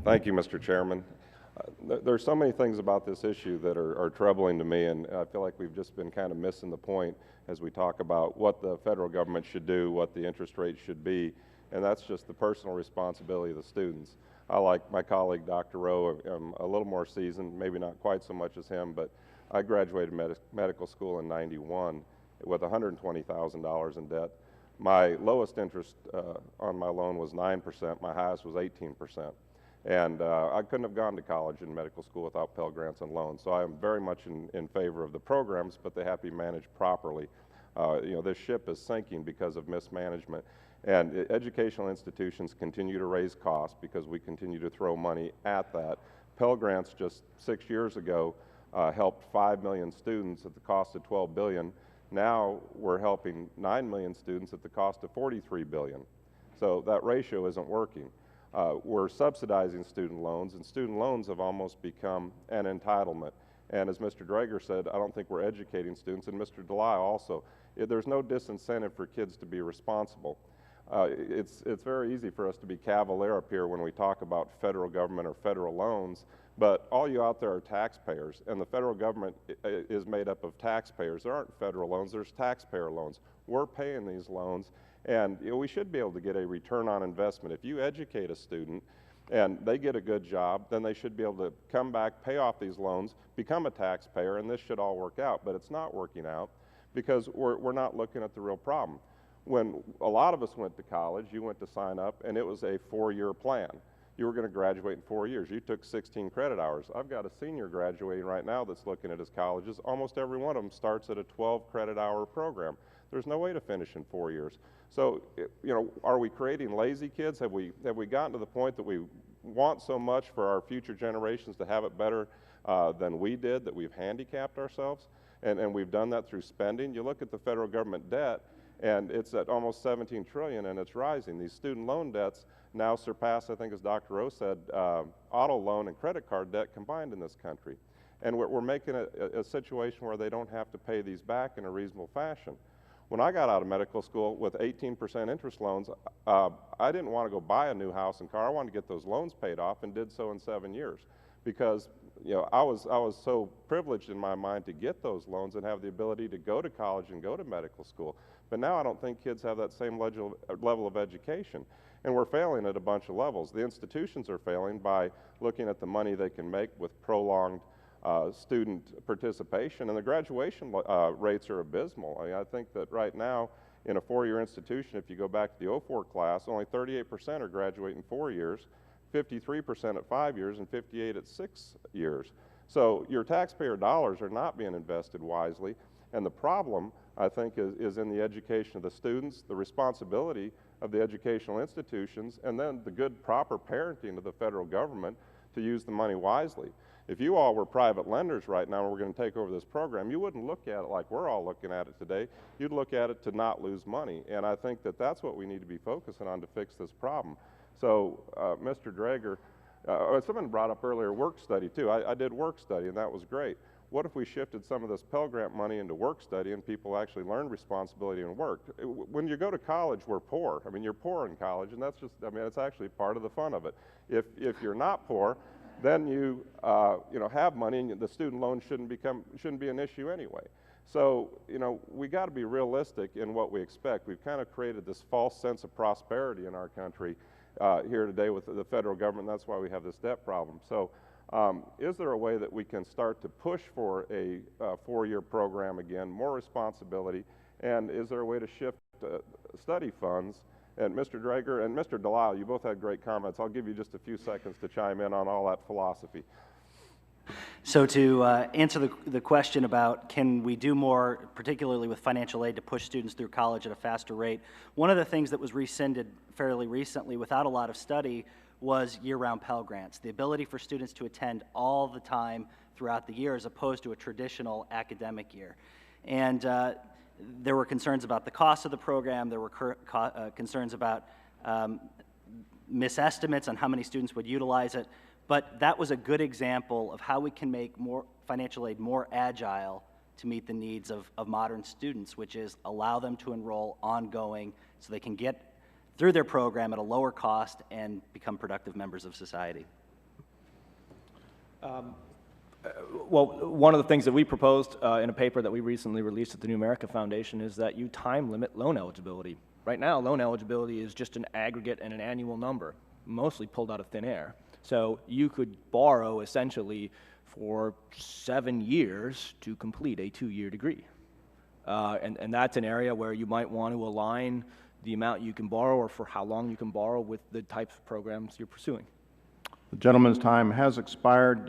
Thank you, Mr. Chairman. There's so many things about this issue that are troubling to me, and I feel like we've just been kind of missing the point as we talk about what the federal government should do, what the interest rate should be, and that's just the personal responsibility of the students. I, like my colleague, Dr. Rowe, am a little more seasoned, maybe not quite so much as him, but I graduated medical school in '91 with $120,000 in debt. My lowest interest on my loan was 9%, my highest was 18%. And I couldn't have gone to college and medical school without Pell Grants and loans. So I am very much in favor of the programs, but they have to be managed properly. This ship is sinking because of mismanagement. And educational institutions continue to raise costs because we continue to throw money at that. Pell Grants just 6 years ago helped 5 million students at the cost of $12 billion. Now we're helping 9 million students at the cost of $43 billion. So that ratio isn't working. We're subsidizing student loans, and student loans have almost become an entitlement. And as Mr. Draeger said, I don't think we're educating students, and Mr. Delisle also. There's no disincentive for kids to be responsible. It's very easy for us to be cavalier up here when we talk about federal government or federal loans, but all you out there are taxpayers, and the federal government is made up of taxpayers. There aren't federal loans, there's taxpayer loans. We're paying these loans, and we should be able to get a return on investment. If you educate a student and they get a good job, then they should be able to come back, pay off these loans, become a taxpayer, and this should all work out. But it's not working out because we're not looking at the real problem. When a lot of us went to college, you went to sign up, and it was a 4-year plan. You were going to graduate in 4 years. You took 16 credit hours. I've got a senior graduating right now that's looking at his colleges. Almost every one of them starts at a 12 credit hour program. There's no way to finish in 4 years. So, are we creating lazy kids? Have we gotten to the point that we want so much for our future generations to have it better than we did, that we've handicapped ourselves? And we've done that through spending. You look at the federal government debt, and it's at almost $17 trillion, and it's rising. These student loan debts now surpass, I think as Dr. Rowe said, auto loan and credit card debt combined in this country. And we're making a situation where they don't have to pay these back in a reasonable fashion. When I got out of medical school with 18% interest loans, I didn't want to go buy a new house and car. I wanted to get those loans paid off, and did so in 7 years, because I was so privileged in my mind to get those loans and have the ability to go to college and go to medical school. But now I don't think kids have that same level of education, and we're failing at a bunch of levels. The institutions are failing by looking at the money they can make with prolonged student participation, and the graduation rates are abysmal. I think that right now in a 4-year institution, if you go back to the '04 class, only 38% are graduating in 4 years, 53% at 5 years, and 58% at 6 years. So your taxpayer dollars are not being invested wisely, and the problem, I think, is in the education of the students, the responsibility of the educational institutions, and then the good, proper parenting of the federal government to use the money wisely. If you all were private lenders right now and we're going to take over this program, you wouldn't look at it like we're all looking at it today. You'd look at it to not lose money, and I think that that's what we need to be focusing on to fix this problem. So, Mr. Draeger, someone brought up earlier work study too. I did work study, and that was great. What if we shifted some of this Pell Grant money into work study and people actually learned responsibility and worked? When you go to college, we're poor. I mean, you're poor in college, and that's just, it's actually part of the fun of it. If you're not poor, then you have money, and the student loan shouldn't be an issue anyway. So, we got to be realistic in what we expect. We've kind of created this false sense of prosperity in our country here today with the federal government. That's why we have this debt problem. So, is there a way that we can start to push for a 4-year program again, more responsibility, and is there a way to shift study funds? And Mr. Draeger and Mr. Delisle, you both had great comments. I'll give you just a few seconds to chime in on all that philosophy. So to answer the question about can we do more, particularly with financial aid, to push students through college at a faster rate, one of the things that was rescinded fairly recently without a lot of study was year-round Pell Grants, the ability for students to attend all the time throughout the year as opposed to a traditional academic year. And there were concerns about the cost of the program. There were concerns about misestimates on how many students would utilize it. But that was a good example of how we can make more financial aid more agile to meet the needs of modern students, which is allow them to enroll ongoing so they can get through their program at a lower cost and become productive members of society. Well, one of the things that we proposed in a paper that we recently released at the New America Foundation is that you time limit loan eligibility. Right now, loan eligibility is just an aggregate and an annual number, mostly pulled out of thin air. So you could borrow essentially for 7 years to complete a 2-year degree. And that's an area where you might want to align the amount you can borrow or for how long you can borrow with the types of programs you're pursuing. The gentleman's time has expired.